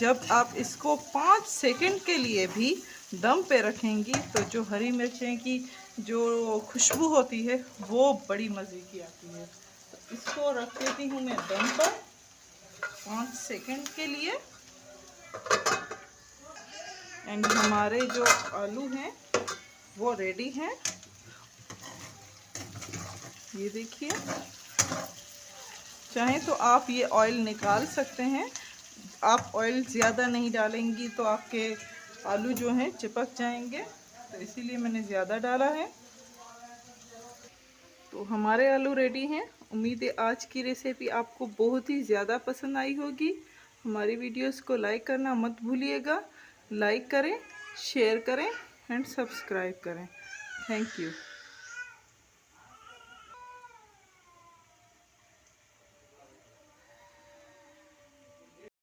जब आप इसको 5 सेकंड के लिए भी दम पे रखेंगी तो जो हरी मिर्चें की जो खुशबू होती है वो बड़ी मज़े की आती है। तो इसको रख देती हूँ मैं दम पर 5 सेकंड के लिए। एंड हमारे जो आलू हैं वो रेडी हैं, ये देखिए। चाहे तो आप ये ऑयल निकाल सकते हैं, आप ऑयल ज़्यादा नहीं डालेंगी तो आपके आलू जो हैं चिपक जाएंगे, तो इसीलिए मैंने ज़्यादा डाला है। तो हमारे आलू रेडी हैं। उम्मीद है आज की रेसिपी आपको बहुत ही ज़्यादा पसंद आई होगी। हमारी वीडियोस को लाइक करना मत भूलिएगा। लाइक करें, शेयर करें एंड सब्सक्राइब करें। Thank you.